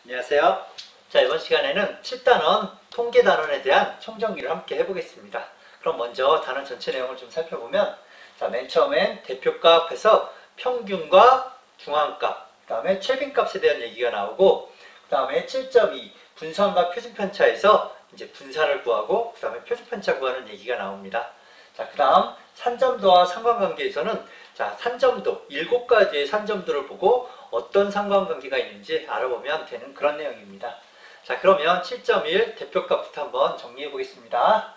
안녕하세요. 자, 이번 시간에는 7단원 통계단원에 대한 총정리를 함께 해보겠습니다. 그럼 먼저 단원 전체 내용을 좀 살펴보면, 자, 맨 처음엔 대표값에서 평균과 중앙값, 그 다음에 최빈값에 대한 얘기가 나오고, 그 다음에 7.2 분산과 표준편차에서 이제 분산을 구하고, 그 다음에 표준편차 구하는 얘기가 나옵니다. 자, 그 다음 산점도와 상관관계에서는, 자, 산점도 7가지의 산점도를 보고 어떤 상관관계가 있는지 알아보면 되는 그런 내용입니다. 자, 그러면 7.1 대표값부터 한번 정리해 보겠습니다.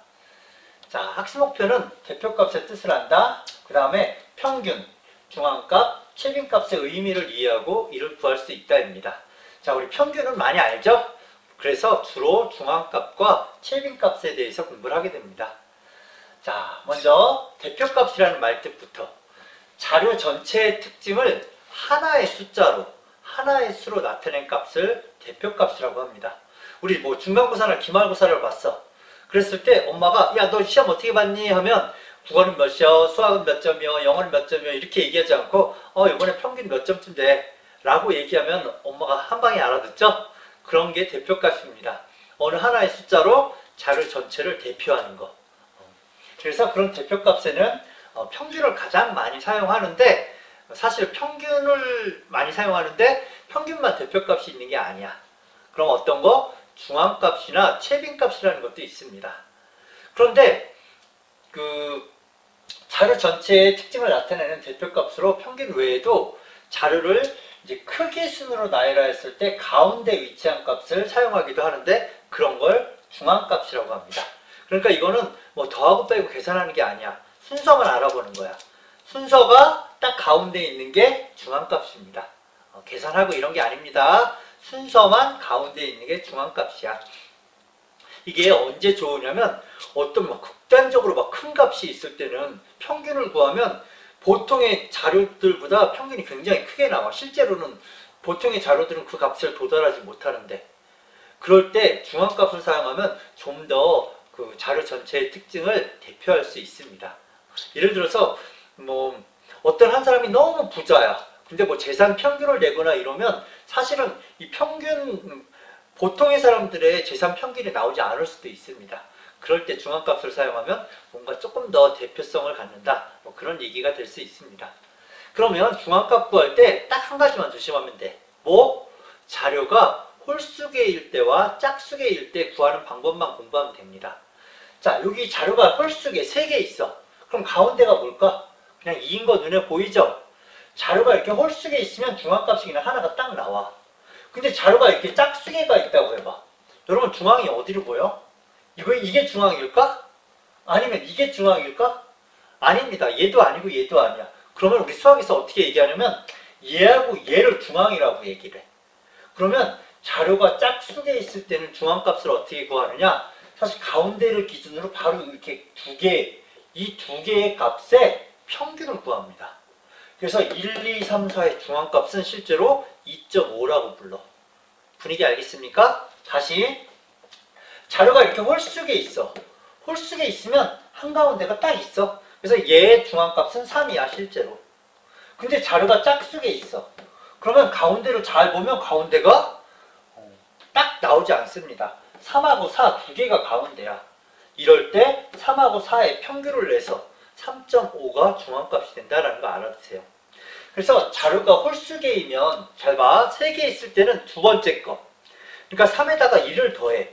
자, 학습 목표는 대표값의 뜻을 안다. 그 다음에 평균, 중앙값, 최빈값의 의미를 이해하고 이를 구할 수 있다입니다. 자, 우리 평균은 많이 알죠? 그래서 주로 중앙값과 최빈값에 대해서 공부를 하게 됩니다. 자, 먼저 대표값이라는 말뜻부터 자료 전체의 특징을 하나의 숫자로, 하나의 수로 나타낸 값을 대표값이라고 합니다. 우리 뭐 중간고사나 기말고사를 봤어. 그랬을 때 엄마가 야, 너 시험 어떻게 봤니? 하면 국어는 몇이요, 수학은 몇 점이요, 영어는 몇 점이요 이렇게 얘기하지 않고 이번에 평균 몇 점쯤 돼? 라고 얘기하면 엄마가 한 방에 알아듣죠? 그런 게 대표값입니다. 어느 하나의 숫자로 자료 전체를 대표하는 거. 그래서 그런 대표값에는 평균을 가장 많이 사용하는데, 사실 평균을 많이 사용하는데 평균만 대표값이 있는 게 아니야. 그럼 어떤 거? 중앙값이나 최빈값이라는 것도 있습니다. 그런데 그 자료 전체의 특징을 나타내는 대표값으로 평균 외에도 자료를 이제 크기 순으로 나열했을 때 가운데 위치한 값을 사용하기도 하는데, 그런 걸 중앙값이라고 합니다. 그러니까 이거는 뭐 더하고 빼고 계산하는 게 아니야. 순서만 알아보는 거야. 순서가 딱 가운데 있는 게 중앙값입니다. 계산하고 이런 게 아닙니다. 순서만 가운데 있는 게 중앙값이야. 이게 언제 좋으냐면 어떤 막 극단적으로 막 큰 값이 있을 때는 평균을 구하면 보통의 자료들보다 평균이 굉장히 크게 나와. 실제로는 보통의 자료들은 그 값을 도달하지 못하는데, 그럴 때 중앙값을 사용하면 좀 더 그 자료 전체의 특징을 대표할 수 있습니다. 예를 들어서 뭐 어떤 한 사람이 너무 부자야. 근데 뭐 재산 평균을 내거나 이러면 사실은 이 평균, 보통의 사람들의 재산 평균이 나오지 않을 수도 있습니다. 그럴 때 중앙값을 사용하면 뭔가 조금 더 대표성을 갖는다, 뭐 그런 얘기가 될 수 있습니다. 그러면 중앙값 구할 때 딱 한 가지만 조심하면 돼. 뭐? 자료가 홀수개일 때와 짝수개일 때 구하는 방법만 공부하면 됩니다. 자, 여기 자료가 홀수개 3개 있어. 그럼 가운데가 뭘까? 그냥 2인 거 눈에 보이죠? 자료가 이렇게 홀수개 있으면 중앙값이 그냥 하나가 딱 나와. 근데 자료가 이렇게 짝수개가 있다고 해봐. 여러분, 중앙이 어디로 보여? 이게 중앙일까? 아니면 이게 중앙일까? 아닙니다. 얘도 아니고 얘도 아니야. 그러면 우리 수학에서 어떻게 얘기하냐면 얘하고 얘를 중앙이라고 얘기를 해. 그러면 자료가 짝수개 있을 때는 중앙값을 어떻게 구하느냐? 사실 가운데를 기준으로 바로 이렇게 이 두 개의 값의 평균을 구합니다. 그래서 1, 2, 3, 4의 중앙값은 실제로 2.5라고 불러. 분위기 알겠습니까? 다시. 자료가 이렇게 홀수개 있어. 홀수개 있으면 한가운데가 딱 있어. 그래서 얘의 중앙값은 3이야, 실제로. 근데 자료가 짝수개 있어. 그러면 가운데를 잘 보면 가운데가 딱 나오지 않습니다. 3하고 4 두 개가 가운데야. 이럴 때 3하고 4의 평균을 내서 3.5가 중앙값이 된다는 거 알아두세요. 그래서 자료가 홀수개이면 잘 봐. 3개 있을 때는 두 번째 거. 그러니까 3에다가 2를 더해.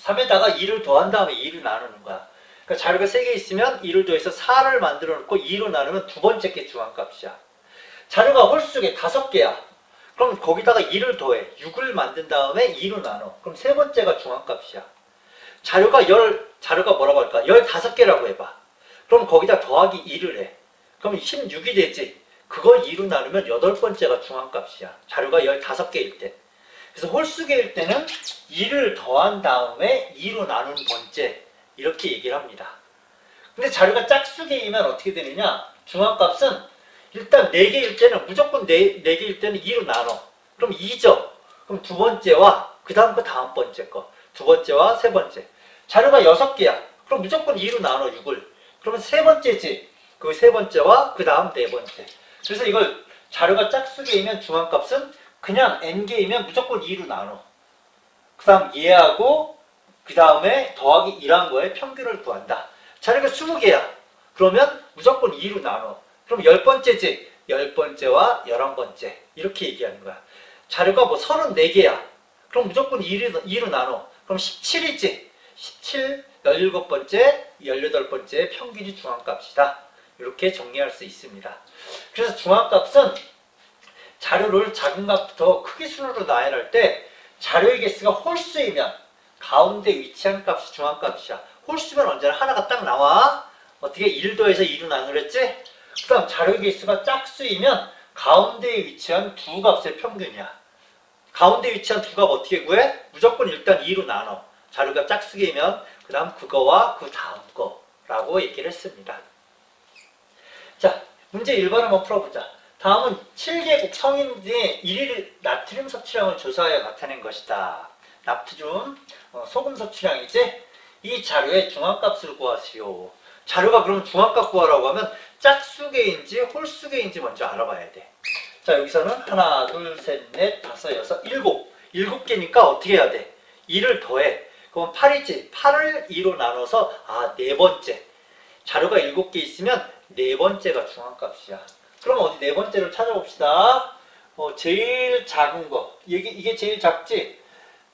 3에다가 2를 더한 다음에 2를 나누는 거야. 그러니까 자료가 3개 있으면 2를 더해서 4를 만들어 놓고 2로 나누면 두 번째 게 중앙값이야. 자료가 홀수개 5개야. 그럼 거기다가 2를 더해. 6을 만든 다음에 2로 나눠. 그럼 세 번째가 중앙값이야. 자료가 뭐라고 할까? 15개라고 해봐. 그럼 거기다 더하기 2를 해. 그럼 16이 되지. 그걸 2로 나누면 8번째가 중앙값이야. 자료가 15개일 때. 그래서 홀수개일 때는 2를 더한 다음에 2로 나눈 번째. 이렇게 얘기를 합니다. 근데 자료가 짝수개이면 어떻게 되느냐? 중앙값은 일단 4개일 때는 무조건 4개일 때는 2로 나눠. 그럼 2죠. 그럼 두 번째와 그 다음 거 다음 번째 거. 두 번째와 세 번째. 자료가 6개야. 그럼 무조건 2로 나눠 6을. 그러면 세 번째지. 그 세 번째와 그 다음 네 번째. 그래서 이걸 자료가 짝수개이면 중앙값은 그냥 n개이면 무조건 2로 나눠. 그 다음 얘하고 그 다음에 더하기 1한 거에 평균을 구한다. 자료가 20개야. 그러면 무조건 2로 나눠. 그럼 10번째지. 10번째와 11번째. 이렇게 얘기하는 거야. 자료가 뭐 34개야. 그럼 무조건 2로 나눠. 그럼 17이지. 17, 17번째, 18번째 평균이 중앙값이다. 이렇게 정리할 수 있습니다. 그래서 중앙값은 자료를 작은 값부터 크기 순으로 나열할 때 자료의 개수가 홀수이면 가운데 위치한 값이 중앙값이야. 홀수면 언제나 하나가 딱 나와. 어떻게 1 더해서 2로 나누랬지? 그 다음 자료의 개수가 짝수이면 가운데에 위치한 두 값의 평균이야. 가운데 위치한 두 값 어떻게 구해? 무조건 일단 2로 나눠. 자료가 짝수개면 그 다음 그거와 그 다음 거라고 얘기를 했습니다. 자, 문제 1번 한번 풀어보자. 다음은 7개국 성인의 1일 나트륨 섭취량을 조사하여 나타낸 것이다. 나트륨, 소금 섭취량이지? 이 자료의 중앙값을 구하시오. 자료가 그럼 중앙값 구하라고 하면 짝수개인지 홀수개인지 먼저 알아봐야 돼. 자, 여기서는 하나, 둘, 셋, 넷, 다섯, 여섯, 일곱. 7개니까 어떻게 해야 돼? 2를 더해. 그럼 8이지. 8을 2로 나눠서 네 번째. 자료가 7개 있으면 네 번째가 중앙값이야. 그럼 어디 네 번째를 찾아봅시다. 제일 작은 거. 이게 제일 작지?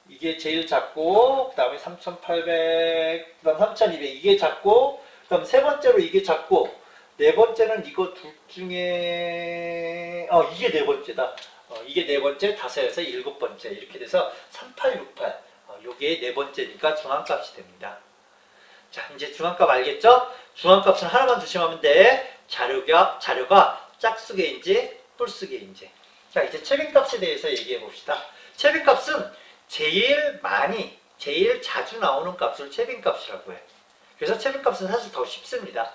이게 제일 작고, 그 다음에 3,800, 그 다음 3,200. 이게 작고, 그 다음 세 번째로 이게 작고, 네 번째는 이거 둘 중에, 이게 네 번째다. 이게 네 번째, 다섯에서 7번째. 이렇게 돼서 3868. 요게 네 번째니까 중앙값이 됩니다. 자, 이제 중앙값 알겠죠? 중앙값은 하나만 조심하면 돼. 자료가 짝수개인지 홀수개인지. 자, 이제 최빈값에 대해서 얘기해 봅시다. 최빈값은 제일 많이, 제일 자주 나오는 값을 최빈값이라고 해. 그래서 최빈값은 사실 더 쉽습니다.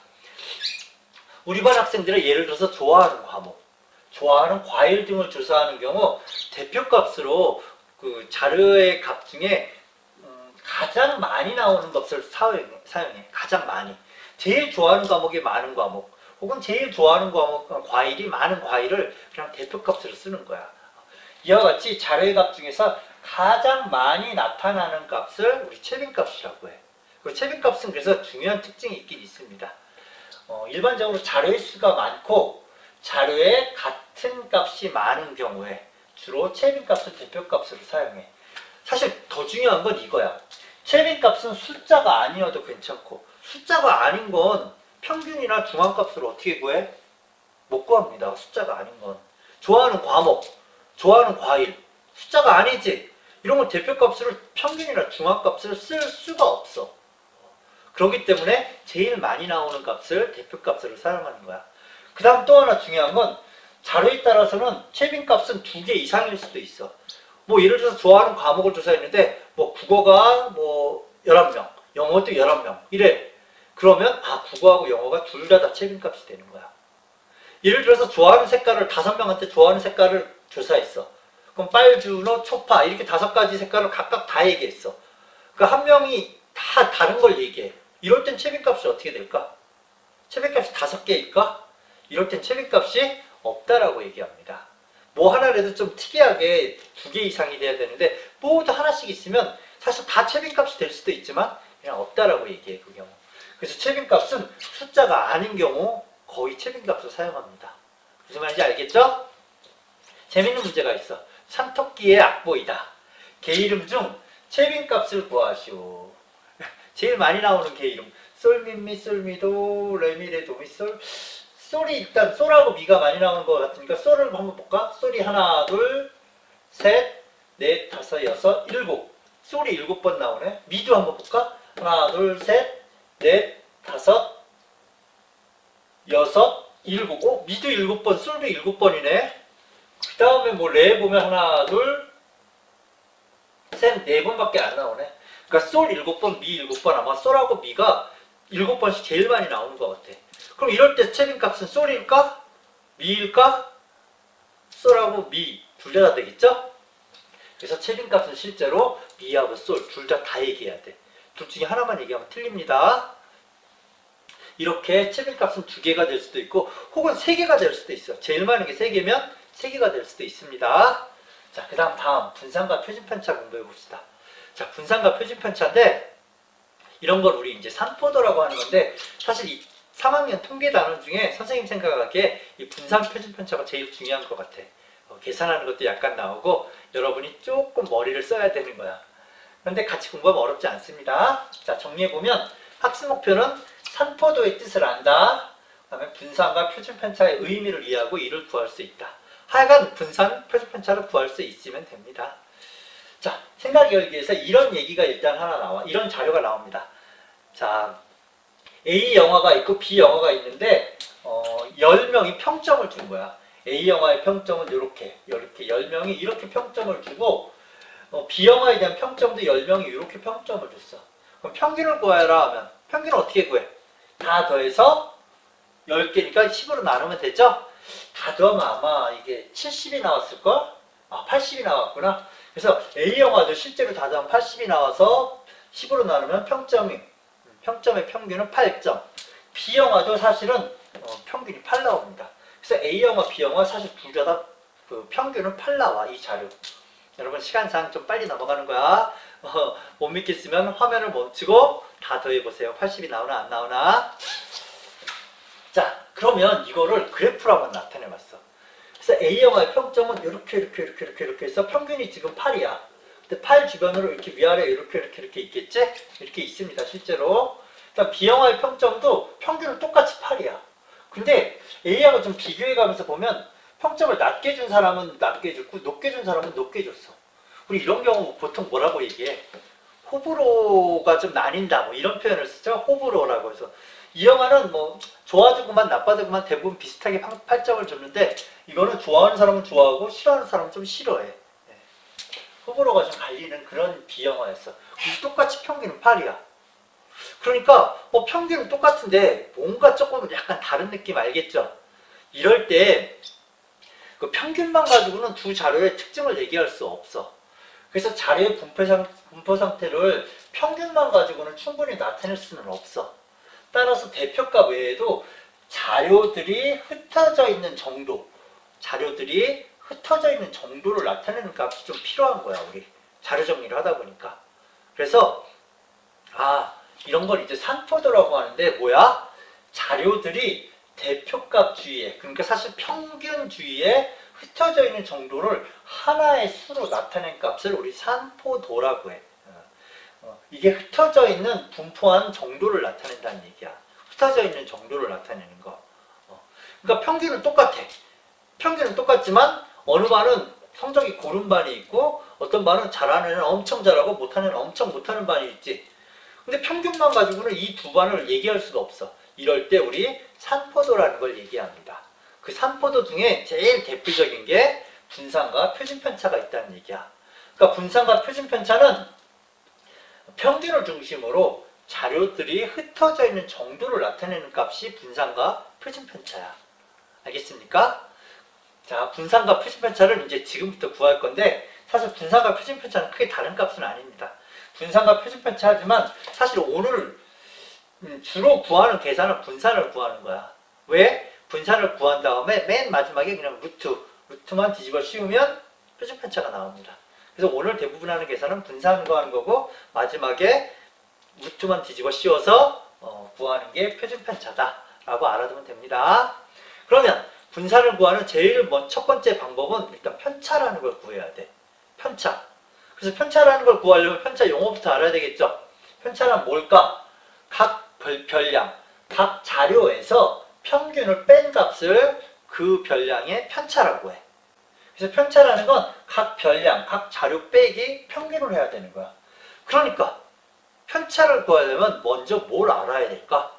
우리 반 학생들은 예를 들어서 좋아하는 과목, 좋아하는 과일 등을 조사하는 경우 대표값으로 그 자료의 값 중에 가장 많이 나오는 값을 사용해. 가장 많이. 제일 좋아하는 과목이 많은 과목, 혹은 제일 좋아하는 과목, 과일이 많은 과일을 그냥 대표값으로 쓰는 거야. 이와 같이 자료의 값 중에서 가장 많이 나타나는 값을 우리 최빈값이라고 해. 그 최빈값은 그래서 중요한 특징이 있긴 있습니다. 일반적으로 자료의 수가 많고 자료에 같은 값이 많은 경우에 주로 최빈값을 대표값으로 사용해. 사실 더 중요한 건 이거야. 최빈값은 숫자가 아니어도 괜찮고 숫자가 아닌 건 평균이나 중앙값을 어떻게 구해? 못 구합니다. 숫자가 아닌 건. 좋아하는 과목, 좋아하는 과일, 숫자가 아니지? 이런 건 대표값으로 평균이나 중앙값을 쓸 수가 없어. 그렇기 때문에 제일 많이 나오는 값을 대표값으로 사용하는 거야. 그 다음 또 하나 중요한 건 자료에 따라서는 최빈값은 2개 이상일 수도 있어. 뭐 예를 들어서 좋아하는 과목을 조사했는데 뭐 국어가 뭐 11명, 영어도 11명 이래. 그러면 국어하고 영어가 둘 다 최빈값이 되는 거야. 예를 들어서 좋아하는 색깔을 5명한테 좋아하는 색깔을 조사했어. 그럼 빨주노, 초파 이렇게 5가지 색깔을 각각 다 얘기했어. 그러니까 한 명이 다 다른 걸 얘기해. 이럴 땐 최빈값이 어떻게 될까? 최빈값이 5개일까? 이럴 땐 최빈값이 없다라고 얘기합니다. 뭐 하나라도 좀 특이하게 2개 이상이 돼야 되는데 모두 하나씩 있으면 사실 다 최빈값이 될 수도 있지만 그냥 없다라고 얘기해, 그 경우. 그래서 최빈값은 숫자가 아닌 경우 거의 최빈값을 사용합니다. 무슨 말인지 알겠죠? 재밌는 문제가 있어. 산토끼의 악보이다. 개 이름 중 최빈값을 구하시오. 제일 많이 나오는 개 이름. 솔미미, 솔미도, 레미레, 도미솔. 솔이 일단 솔하고 미가 많이 나오는 것 같으니까 솔을 한번 볼까? 솔이 하나, 둘, 셋, 넷, 다섯, 여섯, 일곱. 솔이 7번 나오네. 미도 한번 볼까? 하나, 둘, 셋, 넷, 다섯, 여섯, 일곱. 미도 7번, 솔도 7번이네. 그 다음에 뭐 레 보면 하나, 둘, 셋, 4번밖에 안 나오네. 그러니까 솔 7번, 미 7번. 아마 솔하고 미가 7번씩 제일 많이 나오는 것 같아. 그럼 이럴 때 최빈값은 솔일까? 미일까? 솔하고 미 둘 다 되겠죠? 그래서 최빈값은 실제로 미하고 솔 둘 다 얘기해야 돼. 둘 중에 하나만 얘기하면 틀립니다. 이렇게 최빈값은 2개가 될 수도 있고 혹은 3개가 될 수도 있어. 제일 많은 게 3개면 3개가 될 수도 있습니다. 자, 그 다음 분산과 표준편차 공부해 봅시다. 자, 분산과 표준편차인데 이런 걸 우리 이제 산포도라고 하는 건데 사실 이 3학년 통계 단원 중에 선생님 생각하기에 이 분산 표준편차가 제일 중요한 것 같아. 계산하는 것도 약간 나오고 여러분이 조금 머리를 써야 되는 거야. 그런데 같이 공부하면 어렵지 않습니다. 자, 정리해보면 학습 목표는 산포도의 뜻을 안다. 그 다음에 분산과 표준편차의 의미를 이해하고 이를 구할 수 있다. 하여간 분산, 표준편차를 구할 수 있으면 됩니다. 자, 생각 열기에서 이런 얘기가 일단 하나 나와. 이런 자료가 나옵니다. 자, A 영화가 있고 B 영화가 있는데 10명이 평점을 준 거야. A 영화의 평점은 이렇게 10명이 이렇게 평점을 주고 B 영화에 대한 평점도 10명이 이렇게 평점을 줬어. 그럼 평균을 구하라 하면 평균을 어떻게 구해? 다 더해서 10개니까 10으로 나누면 되죠? 다 더하면 아마 이게 70이 나왔을걸? 아, 80이 나왔구나. 그래서 A 영화도 실제로 다 더하면 80이 나와서 10으로 나누면 평점의 평균은 8점. B 영화도 사실은 평균이 8 나옵니다. 그래서 A 영화, B 영화 사실 둘 다 그 평균은 8 나와, 이 자료. 여러분 시간상 좀 빨리 넘어가는 거야. 못 믿겠으면 화면을 멈추고 다 더해보세요. 80이 나오나 안 나오나. 자, 그러면 이거를 그래프로 한번 나타내봤어. 그래서 A 영화의 평점은 이렇게 해서 평균이 지금 8이야. 근데 8 주변으로 이렇게 위아래 이렇게 있겠지? 이렇게 있습니다, 실제로. 그다음 B 영화의 평점도 평균은 똑같이 8이야. 근데 A하고 좀 비교해가면서 보면 평점을 낮게 준 사람은 낮게 줬고 높게 준 사람은 높게 줬어. 우리 이런 경우 보통 뭐라고 얘기해? 호불호가 좀 나뉜다, 뭐 이런 표현을 쓰죠. 호불호라고 해서 이 영화는 뭐 좋아지고만 나빠지고만 대부분 비슷하게 8점을 줬는데 이거는 좋아하는 사람은 좋아하고 싫어하는 사람은 좀 싫어해. 네. 호불호가 좀 갈리는 그런 비영화였어. 똑같이 평균은 8이야. 그러니까 평균은 똑같은데 뭔가 조금 약간 다른 느낌 알겠죠? 이럴 때 그 평균만 가지고는 두 자료의 특징을 얘기할 수 없어. 그래서 자료의 분포 상태를 평균만 가지고는 충분히 나타낼 수는 없어. 따라서 대표값 외에도 자료들이 흩어져 있는 정도를 나타내는 값이 좀 필요한 거야, 우리. 자료 정리를 하다 보니까. 그래서 이런 걸 이제 산포도라고 하는데 뭐야? 자료들이 대표값 주위에, 그러니까 사실 평균 주위에 흩어져 있는 정도를 하나의 수로 나타낸 값을 우리 산포도라고 해. 이게 흩어져 있는 분포한 정도를 나타낸다는 얘기야. 흩어져 있는 정도를 나타내는 거. 그러니까 평균은 똑같아. 평균은 똑같지만 어느 반은 성적이 고른 반이 있고 어떤 반은 잘하는 애는 엄청 잘하고 못하는 애는 엄청 못하는 반이 있지. 근데 평균만 가지고는 이 두 반을 얘기할 수가 없어. 이럴 때 우리 산포도라는 걸 얘기합니다. 그 산포도 중에 제일 대표적인 게 분산과 표준편차가 있다는 얘기야. 그러니까 분산과 표준편차는 평균을 중심으로 자료들이 흩어져 있는 정도를 나타내는 값이 분산과 표준편차야. 알겠습니까? 자, 분산과 표준편차를 이제 지금부터 구할 건데 사실 분산과 표준편차는 크게 다른 값은 아닙니다. 분산과 표준편차 하지만 사실 오늘 주로 구하는 계산은 분산을 구하는 거야. 왜? 분산을 구한 다음에 맨 마지막에 그냥 루트만 뒤집어 씌우면 표준편차가 나옵니다. 그래서 오늘 대부분 하는 계산은 분산 구하는 거고 마지막에 루트만 뒤집어 씌워서 구하는 게 표준편차다 라고 알아두면 됩니다. 그러면 분산을 구하는 제일 첫 번째 방법은 일단 편차라는 걸 구해야 돼. 편차. 그래서 편차라는 걸 구하려면 편차 용어부터 알아야 되겠죠. 편차란 뭘까? 각 별량, 각 자료에서 평균을 뺀 값을 그 별량의 편차라고 해. 그래서 편차라는 건 각 별량, 각 자료 빼기 평균을 해야 되는 거야. 그러니까 편차를 구하려면 먼저 뭘 알아야 될까?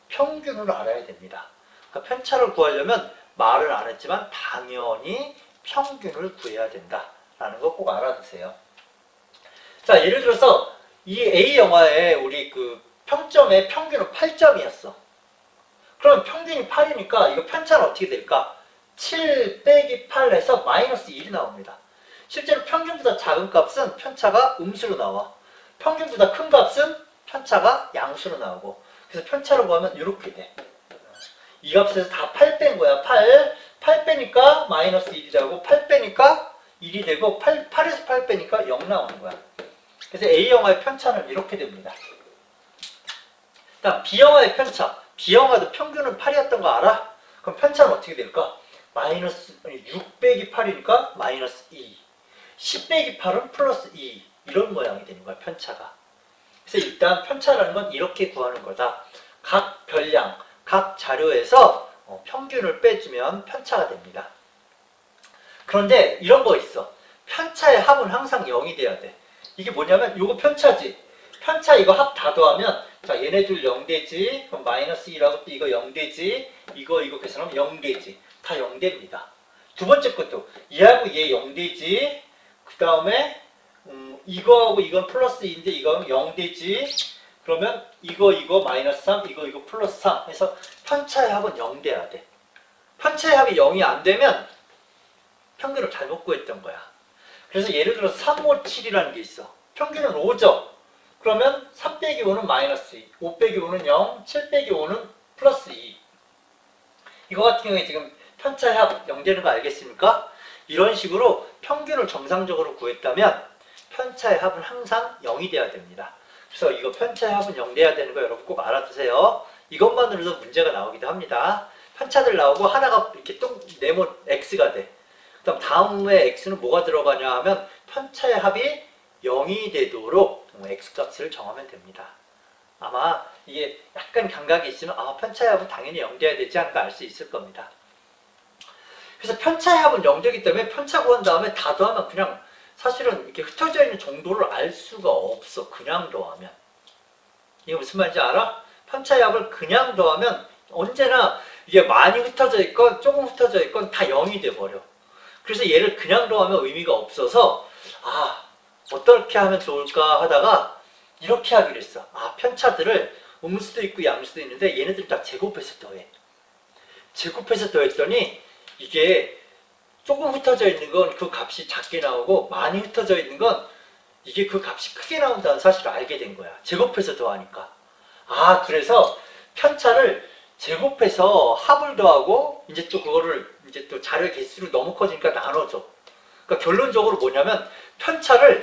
평균을 알아야 됩니다. 그러니까 편차를 구하려면 말은 안 했지만 당연히 평균을 구해야 된다라는 거 꼭 알아두세요. 자, 예를 들어서 이 A 영화에 우리 그 평점의 평균은 8점이었어. 그럼 평균이 8이니까 이거 편차는 어떻게 될까? 7 빼기 8 해서 마이너스 1이 나옵니다. 실제로 평균보다 작은 값은 편차가 음수로 나와. 평균보다 큰 값은 편차가 양수로 나오고. 그래서 편차로 구하면 이렇게 돼. 이 값에서 다 8 뺀 거야. 8 빼니까 마이너스 1이라고 8 빼니까 1이 되고 8에서 8 빼니까 0 나오는 거야. 그래서 A영화의 편차는 이렇게 됩니다. 다음 B영화의 편차. B영화도 평균은 8이었던 거 알아? 그럼 편차는 어떻게 될까? 마이너스 6 빼기 8이니까 마이너스 2. 10 빼기 8은 플러스 2. 이런 모양이 되는 거야, 편차가. 그래서 일단 편차라는 건 이렇게 구하는 거다. 각 별량, 각 자료에서 평균을 빼주면 편차가 됩니다. 그런데 이런 거 있어. 편차의 합은 항상 0이 돼야 돼. 이게 뭐냐면 이거 편차지. 편차 이거 합 다 더하면 자 얘네 둘 0 되지. 그럼 마이너스 2라고 또 이거 0 되지. 이거 계산하면 0 되지. 다 0 됩니다. 두 번째 것도 얘하고 얘 0 되지. 그 다음에 이거하고 이건 플러스 2인데 이건 0 되지. 그러면 이거 마이너스 3, 이거 플러스 3 해서 편차의 합은 0 돼야 돼. 편차의 합이 0이 안 되면 평균을 잘못 구했던 거야. 그래서 예를 들어 3, 5, 7이라는 게 있어. 평균은 5죠. 그러면 3 빼기 5는 마이너스 2, 5 빼기 5는 0, 7 빼기 5는 플러스 2. 이거 같은 경우에 지금 편차의 합 0 되는 거 알겠습니까? 이런 식으로 평균을 정상적으로 구했다면 편차의 합은 항상 0이 돼야 됩니다. 그래서 이거 편차의 합은 0 돼야 되는 거 여러분 꼭 알아두세요. 이것만으로도 문제가 나오기도 합니다. 편차들 나오고 하나가 이렇게 네모 x가 돼. 그다음 다음에 x는 뭐가 들어가냐 하면 편차의 합이 0이 되도록 x값을 정하면 됩니다. 아마 이게 약간 감각이 있으면 편차의 합은 당연히 0 돼야 되지 않을까 알 수 있을 겁니다. 그래서 편차의 합은 0 되기 때문에 편차 구한 다음에 다 더하면 그냥 사실은 이렇게 흩어져 있는 정도를 알 수가 없어. 그냥 더하면. 이게 무슨 말인지 알아? 편차의 합을 그냥 더하면 언제나 이게 많이 흩어져 있건 조금 흩어져 있건 다 0이 돼버려. 그래서 얘를 그냥 더하면 의미가 없어서 어떻게 하면 좋을까 하다가 이렇게 하기로 했어. 편차들을 음수도 있고 양수도 있는데 얘네들 다 제곱해서 더해. 제곱해서 더했더니 이게 조금 흩어져 있는 건 그 값이 작게 나오고 많이 흩어져 있는 건 이게 그 값이 크게 나온다는 사실을 알게 된 거야. 제곱해서 더하니까. 그래서 편차를 제곱해서 합을 더하고 이제 또 그거를 이제 또 자료의 개수로 너무 커지니까 나눠줘. 그러니까 결론적으로 뭐냐면 편차를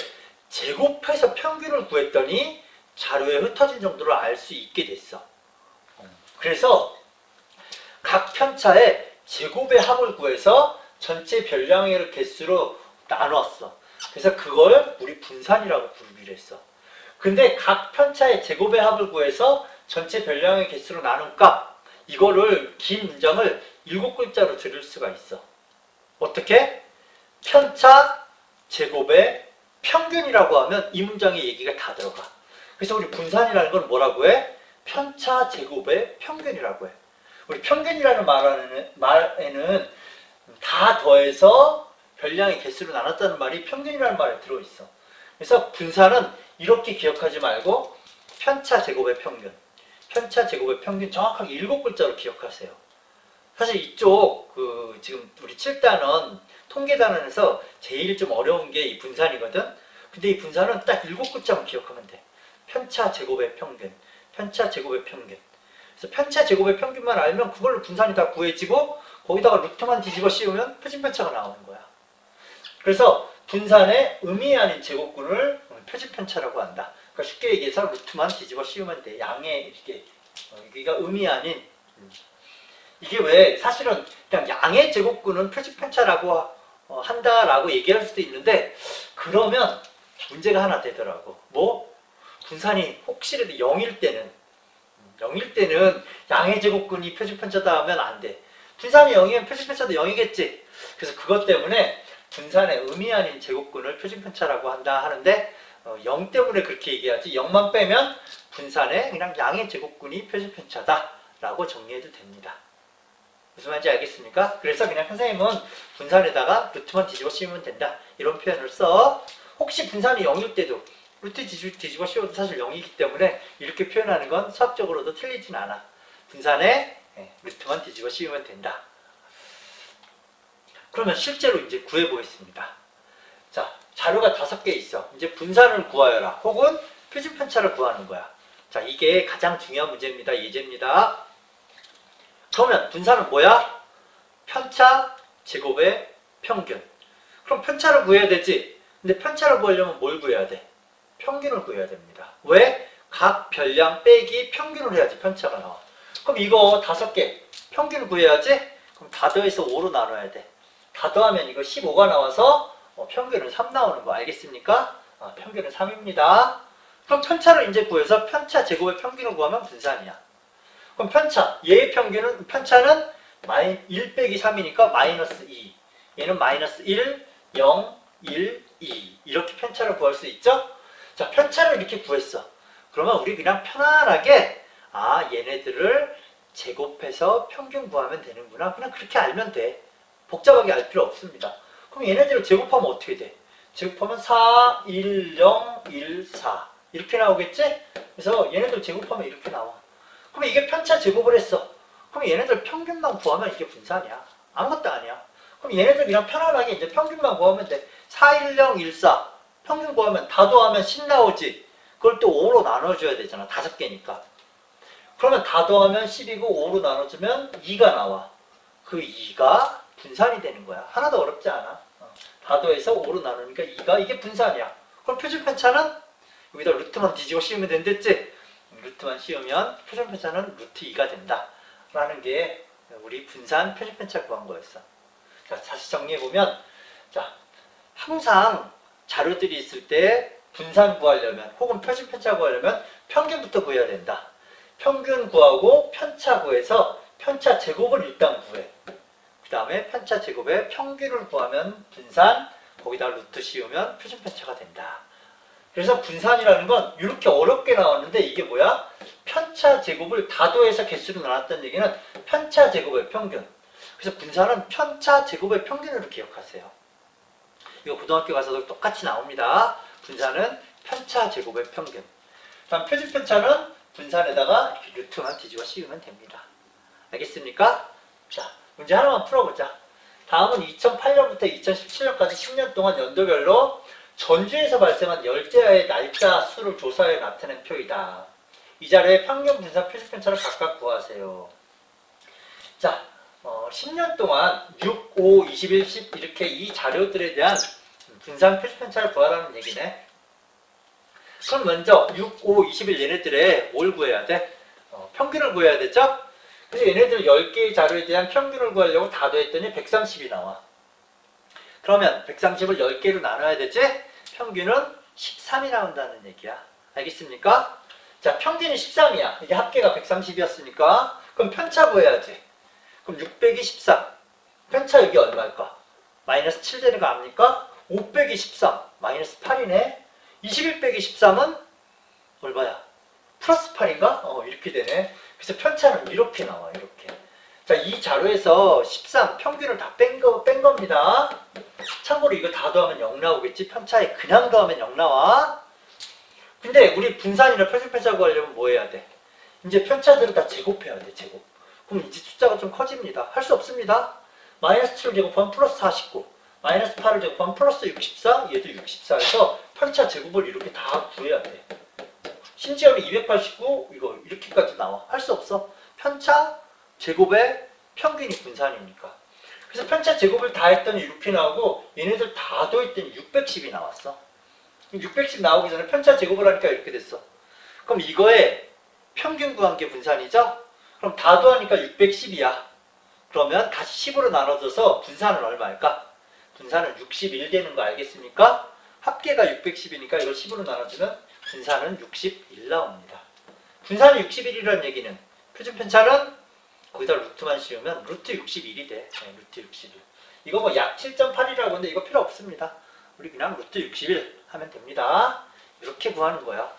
제곱해서 평균을 구했더니 자료에 흩어진 정도를 알 수 있게 됐어. 그래서 각 편차의 제곱의 합을 구해서 전체 별량의 개수로 나눴어. 그래서 그걸 우리 분산이라고 부르기로 했어. 근데 각 편차의 제곱의 합을 구해서 전체 별량의 개수로 나눈 값, 이거를 긴 문장을 7글자로 들을 수가 있어. 어떻게? 편차 제곱의 평균이라고 하면 이 문장의 얘기가 다 들어가. 그래서 우리 분산이라는 건 뭐라고 해? 편차 제곱의 평균이라고 해. 우리 평균이라는 말에는 다 더해서 별량의 개수로 나눴다는 말이 평균이라는 말에 들어있어. 그래서 분산은 이렇게 기억하지 말고 편차 제곱의 평균, 편차 제곱의 평균 정확하게 7글자로 기억하세요. 사실 이쪽 지금 우리 7단원 통계단원에서 제일 좀 어려운 게 이 분산이거든. 근데 이 분산은 딱 7글자만 기억하면 돼. 편차 제곱의 평균, 편차 제곱의 평균. 그래서 편차 제곱의 평균만 알면 그걸로 분산이 다 구해지고 거기다가 루트만 뒤집어 씌우면 표준편차가 나오는 거야. 그래서 분산의 의미 아닌 제곱근을 표준편차라고 한다. 그러니까 쉽게 얘기해서 루트만 뒤집어 씌우면 돼. 양의 이렇게 여기가 의미 아닌 이게 왜 사실은 그냥 양의 제곱근은 표준편차라고 한다라고 얘기할 수도 있는데 그러면 문제가 하나 되더라고. 뭐? 분산이 혹시라도 0일 때는 양의 제곱근이 표준편차다 하면 안 돼. 분산이 0이면 표준편차도 0이겠지. 그래서 그것 때문에 분산의 의미 아닌 제곱근을 표준편차라고 한다 하는데 0 때문에 그렇게 얘기하지 0만 빼면 분산의 그냥 양의 제곱근이 표준편차다 라고 정리해도 됩니다. 무슨 말인지 알겠습니까? 그래서 그냥 선생님은 분산에다가 루트만 뒤집어 씌우면 된다 이런 표현을 써. 혹시 분산이 0일 때도 루트 뒤집어 씌워도 사실 0이기 때문에 이렇게 표현하는 건 수학적으로도 틀리진 않아. 분산에 루트만 뒤집어 씌우면 된다. 그러면 실제로 이제 구해보겠습니다. 자, 자료가 5개 있어. 이제 분산을 구하여라. 혹은 표준편차를 구하는 거야. 자, 이게 가장 중요한 문제입니다. 예제입니다. 그러면 분산은 뭐야? 편차 제곱의 평균. 그럼 편차를 구해야 되지. 근데 편차를 구하려면 뭘 구해야 돼? 평균을 구해야 됩니다. 왜? 각 별량 빼기 평균을 해야지 편차가 나와. 그럼 이거 5개 평균을 구해야지. 그럼 다 더해서 5로 나눠야 돼. 다 더하면 이거 15가 나와서 평균은 3 나오는 거 알겠습니까? 평균은 3입니다. 그럼 편차를 이제 구해서 편차 제곱의 평균을 구하면 분산이야. 그럼 얘의 편차는 1 빼기 3이니까 마이너스 2. 얘는 마이너스 1, 0, 1, 2. 이렇게 편차를 구할 수 있죠? 자, 편차를 이렇게 구했어. 그러면 우리 그냥 편안하게, 얘네들을 제곱해서 평균 구하면 되는구나. 그냥 그렇게 알면 돼. 복잡하게 알 필요 없습니다. 그럼 얘네들을 제곱하면 어떻게 돼? 제곱하면 4, 1, 0, 1, 4. 이렇게 나오겠지? 그래서 얘네들 제곱하면 이렇게 나와. 그럼 이게 편차 제곱을 했어. 그럼 얘네들 평균만 구하면 이게 분산이야. 아무것도 아니야. 그럼 얘네들 그냥 편안하게 이제 평균만 구하면 돼. 4, 1, 0, 1, 4. 평균 구하면 다 더하면 10 나오지. 그걸 또 5로 나눠줘야 되잖아. 5개니까. 그러면 다 더하면 10이고 5로 나눠주면 2가 나와. 그 2가 분산이 되는 거야. 하나도 어렵지 않아. 다 더해서 5로 나누니까 2가 이게 분산이야. 그럼 표준 편차는 여기다 루트만 뒤집어 씌우면 된댔지? 루트만 씌우면 표준 편차는 루트 2가 된다. 라는 게 우리 분산 표준 편차 구한 거였어. 자, 다시 정리해보면, 자, 항상 자료들이 있을 때 분산 구하려면 혹은 표준 편차 구하려면 평균부터 구해야 된다. 평균 구하고 편차 구해서 편차 제곱을 일단 구해. 그 다음에 편차 제곱의 평균을 구하면 분산, 거기다 루트 씌우면 표준 편차가 된다. 그래서 분산이라는 건 이렇게 어렵게 나왔는데 이게 뭐야? 편차 제곱을 다 더해서 개수로 나눴다는 얘기는 편차 제곱의 평균. 그래서 분산은 편차 제곱의 평균으로 기억하세요. 이거 고등학교 가서도 똑같이 나옵니다. 분산은 편차 제곱의 평균. 다음 표준 편차는 분산에다가 이렇게 루트만 뒤집어 씌우면 됩니다. 알겠습니까? 자, 문제 하나만 풀어보자. 다음은 2008년부터 2017년까지 10년 동안 연도별로 전주에서 발생한 열대야의 날짜 수를 조사해 나타낸 표이다. 이 자료의 평균 분산 표준 편차를 각각 구하세요. 자, 10년 동안 6, 5, 21, 10 이렇게 이 자료들에 대한 분산 표준 편차를 구하라는 얘기네. 그럼 먼저 6, 5, 21 얘네들의 뭘 구해야 돼? 평균을 구해야 되죠? 그래서 얘네들 10개의 자료에 대한 평균을 구하려고 다 더했더니 130이 나와. 그러면 130을 10개로 나눠야 되지? 평균은 13이 나온다는 얘기야. 알겠습니까? 자, 평균이 13이야. 이게 합계가 130이었으니까. 그럼 편차 구해야지. 그럼 6 빼기 13. 편차 여기 얼마일까? 마이너스 7 되는 거 압니까? 5 빼기 13. 마이너스 8이네. 21 빼기 13은 얼마야? 플러스 8인가? 이렇게 되네. 그래서 편차는 이렇게 나와. 이렇게. 자, 이 자료에서 13 평균을 다 뺀 겁니다. 참고로 이거 다 더하면 0 나오겠지? 편차에 그냥 더하면 0 나와. 근데 우리 분산이나 표준 편차 구하려면 뭐 해야 돼? 이제 편차들을 다 제곱해야 돼. 제곱. 그럼 이제 숫자가 좀 커집니다. 할 수 없습니다. 마이너스 7을 제곱하면 플러스 49. 마이너스 8을 제곱하면 플러스 64. 얘도 64에서 편차 제곱을 이렇게 다 구해야 돼. 심지어는 289 이거 이렇게까지 나와. 할 수 없어. 편차 제곱의 평균이 분산이니까. 그래서 편차 제곱을 다 했더니 이렇게 나오고 얘네들 다 더했더니 610이 나왔어. 610 나오기 전에 편차 제곱을 하니까 이렇게 됐어. 그럼 이거에 평균 구한 게 분산이죠? 그럼 다 더하니까 610이야. 그러면 다시 10으로 나눠줘서 분산은 얼마일까? 분산은 61 되는 거 알겠습니까? 합계가 610이니까 이걸 10으로 나눠주면 분산은 61 나옵니다. 분산이 61이라는 얘기는 표준 편차는 거기다 루트만 씌우면 루트 61이 돼. 네, 루트 61. 이거 뭐 약 7.8이라고 하는데 이거 필요 없습니다. 우리 그냥 루트 61 하면 됩니다. 이렇게 구하는 거야.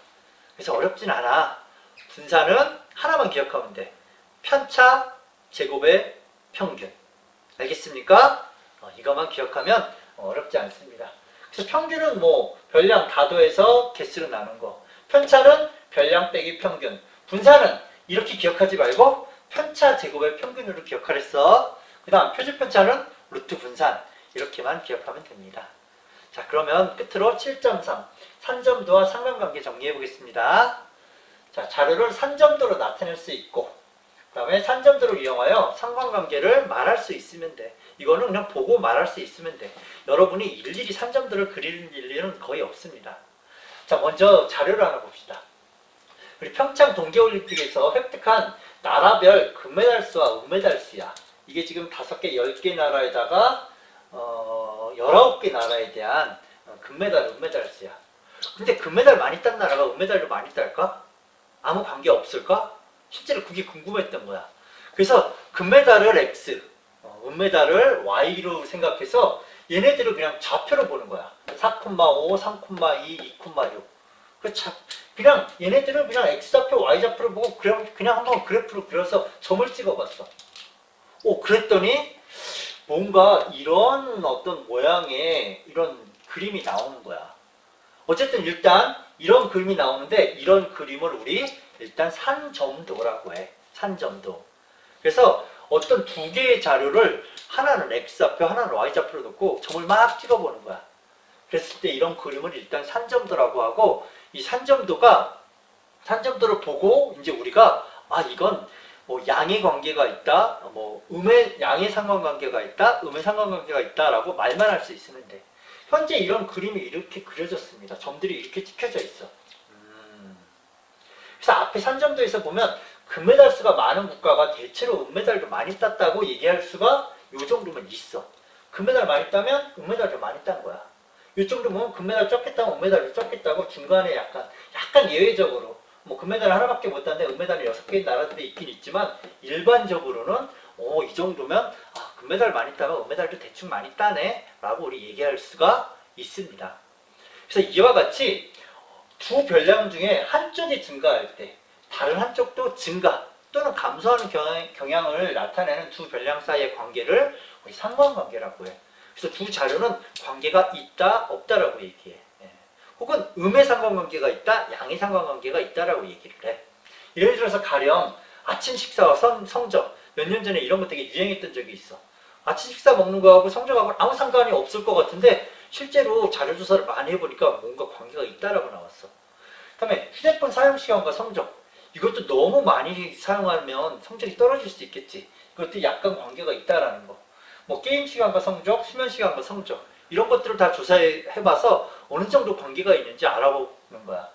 그래서 어렵진 않아. 분산은 하나만 기억하면 돼. 편차 제곱의 평균. 알겠습니까? 이것만 기억하면 어렵지 않습니다. 그래서 평균은 뭐 별량 다 더해서 개수로 나눈 거. 편차는 별량 빼기 평균. 분산은 이렇게 기억하지 말고 편차 제곱의 평균으로 기억하랬어. 그 다음 표준 편차는 루트 분산. 이렇게만 기억하면 됩니다. 자, 그러면 끝으로 7.3 산점도와 상관관계 정리해 보겠습니다. 자, 자료를 산점도로 나타낼 수 있고 그 다음에 산점도를 이용하여 상관관계를 말할 수 있으면 돼. 이거는 그냥 보고 말할 수 있으면 돼. 여러분이 일일이 산점도를 그리는 일은 거의 없습니다. 자, 먼저 자료를 하나 봅시다. 우리 평창 동계올림픽에서 획득한 나라별 금메달 수와 은메달 수야. 이게 지금 5개, 10개 나라에다가 19개 나라에 대한 금메달, 은메달 수야. 근데 금메달 많이 딴 나라가 은메달도 많이 딸까? 아무 관계 없을까? 실제로 그게 궁금했던 거야. 그래서 금메달을 X, 은메달을 Y로 생각해서 얘네들을 그냥 좌표로 보는 거야. 4,5, 3,2, 2,6. 그냥 얘네들을 그냥 X좌표, Y좌표로 보고 그냥 한번 그래프로 그려서 점을 찍어봤어. 그랬더니 뭔가 이런 어떤 모양의 이런 그림이 나오는 거야. 어쨌든 일단 이런 그림이 나오는데 이런 그림을 우리 일단 산점도라고 해. 산점도. 그래서 어떤 두 개의 자료를 하나는 X좌표, 하나는 Y좌표로 놓고 점을 막 찍어보는 거야. 그랬을 때 이런 그림을 일단 산점도라고 하고, 이 산점도를 보고 이제 우리가 이건 뭐 양의 관계가 있다, 뭐 양의 상관관계가 있다, 음의 상관관계가 있다라고 말만 할 수 있으면 돼. 현재 이런 그림이 이렇게 그려졌습니다. 점들이 이렇게 찍혀져 있어. 그래서 앞에 산점도에서 보면 금메달 수가 많은 국가가 대체로 은메달도 많이 땄다고 얘기할 수가 요 정도면 있어. 금메달 많이 따면 은메달도 많이 딴 거야. 요 정도 보면 금메달 적게 따면 은메달도 적게 따고 중간에 약간 예외적으로 뭐 금메달 하나밖에 못 땄는데 은메달이 6개의 나라들이 있긴 있지만 일반적으로는 이 정도면 금메달 많이 따면 은메달도 대충 많이 따네 라고 우리 얘기할 수가 있습니다. 그래서 이와 같이 두 별량 중에 한쪽이 증가할 때 다른 한쪽도 증가 또는 감소하는 경향을 나타내는 두 별량 사이의 관계를 우리 상관관계라고 해. 그래서 두 자료는 관계가 있다 없다라고 얘기해. 혹은 음의 상관관계가 있다, 양의 상관관계가 있다라고 얘기를 해. 예를 들어서 가령 아침 식사와 성적, 몇 년 전에 이런 거 되게 유행했던 적이 있어. 아침 식사 먹는 거하고 성적하고 아무 상관이 없을 것 같은데 실제로 자료 조사를 많이 해보니까 뭔가 관계가 있다라고 나왔어. 그 다음에 휴대폰 사용 시간과 성적, 이것도 너무 많이 사용하면 성적이 떨어질 수 있겠지. 이것도 약간 관계가 있다라는 거. 뭐 게임 시간과 성적, 수면 시간과 성적, 이런 것들을 다 조사해봐서 어느 정도 관계가 있는지 알아보는 거야.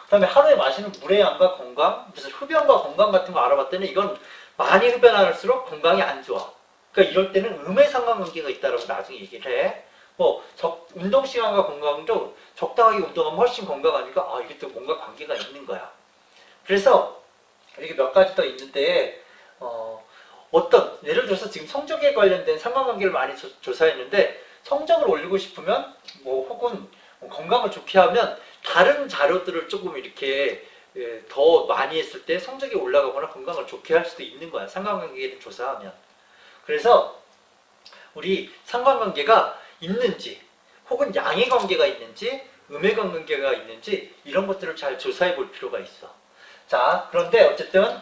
그 다음에 하루에 마시는 물의 양과 건강, 무슨 흡연과 건강 같은 거 알아봤더니 이건 많이 흡연할수록 건강이 안 좋아. 그러니까 이럴 때는 음의 상관관계가 있다라고 나중에 얘기를 해. 뭐 운동 시간과 건강도 적당하게 운동하면 훨씬 건강하니까 이것도 뭔가 관계가 있는 거야. 그래서 이렇게 몇 가지 더 있는데 예를 들어서 지금 성적에 관련된 상관관계를 많이 조사했는데 성적을 올리고 싶으면 혹은 건강을 좋게 하면 다른 자료들을 조금 이렇게 더 많이 했을 때 성적이 올라가거나 건강을 좋게 할 수도 있는 거야. 상관관계를 조사하면. 그래서 우리 상관관계가 있는지 혹은 양의 관계가 있는지 음의 관계가 있는지 이런 것들을 잘 조사해 볼 필요가 있어. 자, 그런데 어쨌든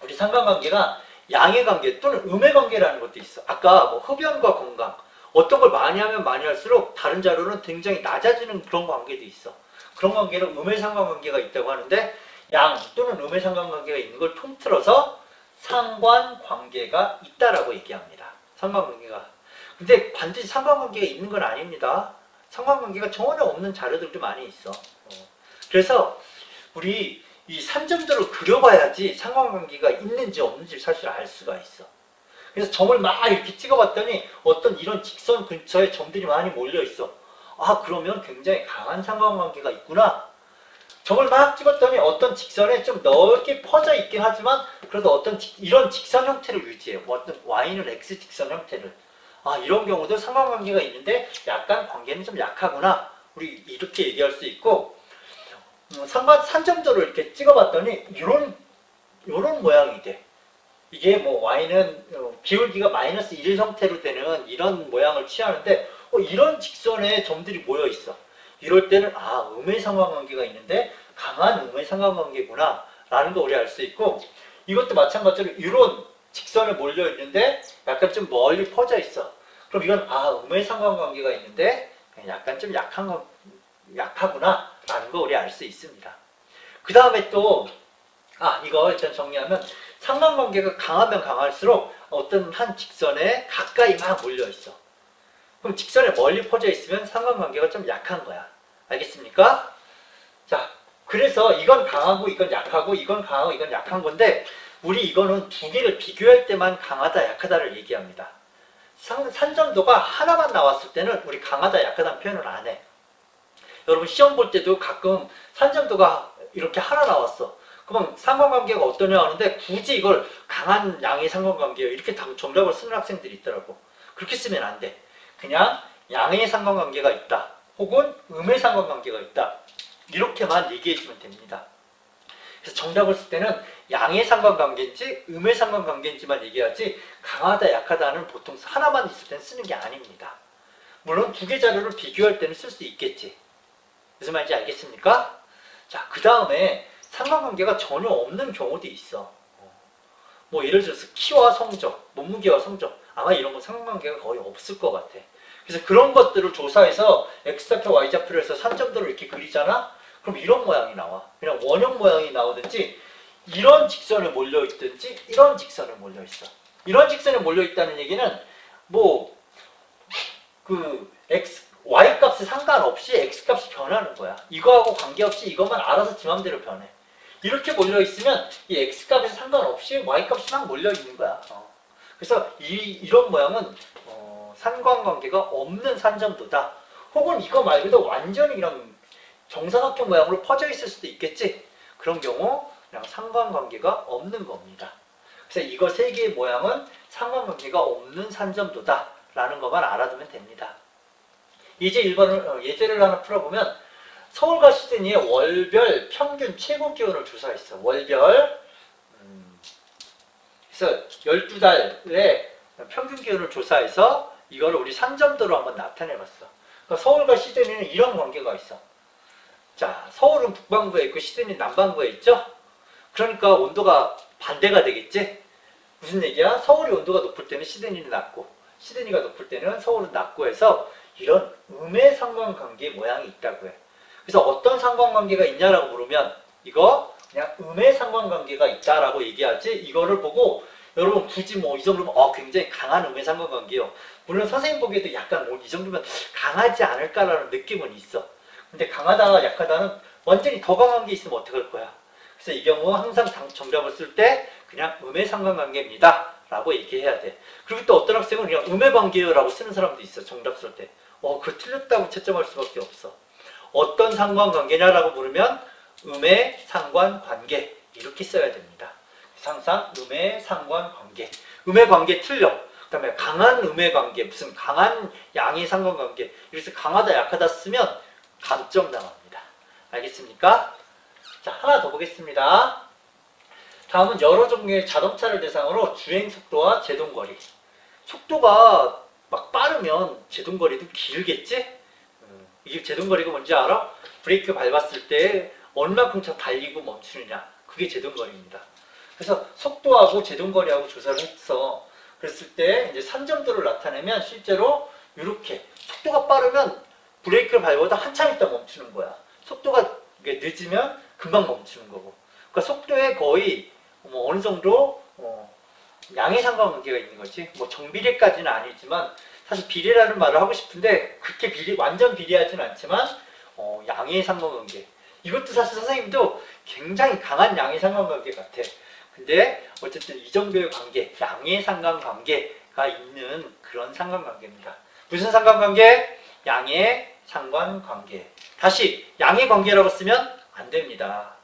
우리 상관관계가 양의 관계 또는 음의 관계라는 것도 있어. 아까 뭐 흡연과 건강, 어떤 걸 많이 하면 많이 할수록 다른 자료는 굉장히 낮아지는 그런 관계도 있어. 그런 관계는 음의 상관관계가 있다고 하는데 양 또는 음의 상관관계가 있는 걸 통틀어서 상관관계가 있다라고 얘기합니다. 상관관계가. 근데 반드시 상관관계가 있는 건 아닙니다. 상관관계가 전혀 없는 자료들도 많이 있어. 그래서 우리 이 산점도를 그려봐야지 상관관계가 있는지 없는지 사실 알 수가 있어. 그래서 점을 막 이렇게 찍어봤더니 어떤 이런 직선 근처에 점들이 많이 몰려 있어. 그러면 굉장히 강한 상관관계가 있구나. 점을 막 찍었더니 어떤 직선에 좀 넓게 퍼져 있긴 하지만 그래도 이런 직선 형태를 유지해요. 어떤 Y는 X 직선 형태를. 이런 경우도 상관관계가 있는데 약간 관계는 좀 약하구나. 우리 이렇게 얘기할 수 있고, 산점도를 이렇게 찍어봤더니 요런 모양이 돼. 이게 뭐 Y는 기울기가 -1 형태로 되는 이런 모양을 취하는데 이런 직선에 점들이 모여 있어. 이럴 때는 음의 상관관계가 있는데 강한 음의 상관관계구나 라는 거 우리 알 수 있고, 이것도 마찬가지로 이런 직선에 몰려 있는데 약간 좀 멀리 퍼져 있어. 그럼 이건 음의 상관관계가 있는데 약간 좀 약하구나 라는 거 우리 알 수 있습니다. 그 다음에 또 이거 일단 정리하면 상관관계가 강하면 강할수록 어떤 한 직선에 가까이 막 몰려있어. 그럼 직선에 멀리 퍼져 있으면 상관관계가 좀 약한 거야. 알겠습니까? 자, 그래서 이건 강하고 이건 약하고 이건 강하고 이건 약한 건데 우리 이거는 두 개를 비교할 때만 강하다 약하다를 얘기합니다. 산점도가 하나만 나왔을 때는 우리 강하다 약하다는 표현을 안 해. 여러분 시험 볼 때도 가끔 산점도가 이렇게 하나 나왔어. 그럼 상관관계가 어떠냐 하는데 굳이 이걸 강한 양의 상관관계예요 이렇게 정답을 쓰는 학생들이 있더라고. 그렇게 쓰면 안 돼. 그냥 양의 상관관계가 있다 혹은 음의 상관관계가 있다 이렇게만 얘기해 주면 됩니다. 그래서 정답을 쓸 때는 양의 상관관계인지 음의 상관관계인지만 얘기하지 강하다 약하다는 보통 하나만 있을 때는 쓰는 게 아닙니다. 물론 두 개 자료를 비교할 때는 쓸 수 있겠지. 무슨 말인지 알겠습니까? 자, 그 다음에 상관관계가 전혀 없는 경우도 있어. 뭐 예를 들어서 키와 성적, 몸무게와 성적 아마 이런 건 상관관계가 거의 없을 것 같아. 그래서 그런 것들을 조사해서 X좌표, Y좌표를 해서 산점도를 이렇게 그리잖아? 그럼 이런 모양이 나와. 그냥 원형 모양이 나오든지 이런 직선에 몰려있든지 이런 직선에 몰려있어. 이런 직선에 몰려있다는 얘기는 뭐 그 Y 값에 상관없이 X 값이 변하는 거야. 이거하고 관계없이 이것만 알아서 지 맘대로 변해. 이렇게 몰려있으면 이 X 값에 상관없이 Y 값이 막 몰려있는 거야. 그래서 이런 모양은 상관관계가 없는 산점도다. 혹은 이거 말고도 완전히 이런 정사각형 모양으로 퍼져 있을 수도 있겠지. 그런 경우 그냥 상관관계가 없는 겁니다. 그래서 이거 세 개의 모양은 상관관계가 없는 산점도다 라는 것만 알아두면 됩니다. 이제 1번을 예제를 하나 풀어보면 서울과 시드니의 월별 평균 최고 기온을 조사했어. 월별 그래서 12달에 평균 기온을 조사해서 이거를 우리 산점도로 한번 나타내봤어. 그러니까 서울과 시드니는 이런 관계가 있어. 자, 서울은 북반구에 있고 시드니는 남반구에 있죠? 그러니까 온도가 반대가 되겠지? 무슨 얘기야? 서울이 온도가 높을 때는 시드니는 낮고 시드니가 높을 때는 서울은 낮고 해서 이런 음의 상관관계 모양이 있다고 해. 그래서 어떤 상관관계가 있냐라고 물으면 이거 그냥 음의 상관관계가 있다라고 얘기하지 이거를 보고 여러분 굳이 뭐 이 정도면 굉장히 강한 음의 상관관계요. 물론 선생님 보기에도 약간 뭐 이 정도면 강하지 않을까라는 느낌은 있어. 근데 강하다 약하다는 완전히 더 강한 게 있으면 어떡할 거야. 그래서 이 경우 항상 정답을 쓸 때 그냥 음의 상관관계입니다 라고 얘기해야 돼. 그리고 또 어떤 학생은 그냥 음의 관계요 라고 쓰는 사람도 있어. 정답 쓸 때. 그거 틀렸다고 채점할 수밖에 없어. 어떤 상관관계냐라고 물으면 음의 상관관계 이렇게 써야 됩니다. 항상 음의 상관관계. 음의 관계 틀려. 그 다음에 강한 음의 관계, 무슨 강한 양의 상관관계. 이래서 강하다 약하다 쓰면 감점 당합니다. 알겠습니까? 자, 하나 더 보겠습니다. 다음은 여러 종류의 자동차를 대상으로 주행속도와 제동거리. 속도가 막 빠르면 제동거리도 길겠지? 이게 제동거리가 뭔지 알아? 브레이크 밟았을 때 얼마큼 달리고 멈추느냐. 그게 제동거리입니다. 그래서 속도하고 제동거리하고 조사를 했어. 그랬을 때 이제 산점도를 나타내면 실제로 이렇게 속도가 빠르면 브레이크를 밟아도 한참 있다 멈추는 거야. 속도가 늦으면 금방 멈추는 거고. 그러니까 속도에 거의 뭐 어느 정도 양의 상관관계가 있는 거지. 뭐 정비례까지는 아니지만 사실 비례라는 말을 하고 싶은데 그렇게 완전 비례하지는 않지만 양의 상관관계. 이것도 사실 선생님도 굉장히 강한 양의 상관관계 같아. 근데 어쨌든 이 정도의 관계, 양의 상관관계가 있는 그런 상관관계입니다. 무슨 상관관계? 양의 상관관계. 다시 양의 관계라고 쓰면 안 됩니다.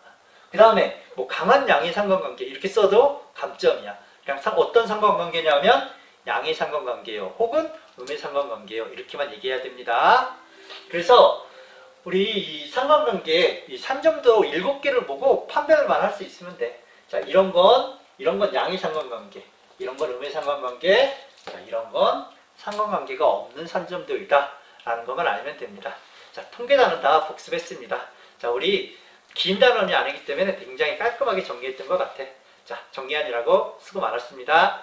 그 다음에 뭐 강한 양의 상관관계 이렇게 써도 감점이야. 그냥 어떤 상관관계냐면 양의 상관관계요. 혹은 음의 상관관계요. 이렇게만 얘기해야 됩니다. 그래서 우리 이 상관관계 이 산점도 7개를 보고 판별만 할 수 있으면 돼. 자, 이런 건 양의 상관관계, 이런 건 음의 상관관계, 자, 이런 건 상관관계가 없는 산점도이다 라는 것만 알면 됩니다. 자, 통계 단원 다 복습했습니다. 자, 우리 긴 단원이 아니기 때문에 굉장히 깔끔하게 정리했던 것 같아. 자, 정리하느라고 수고 많았습니다.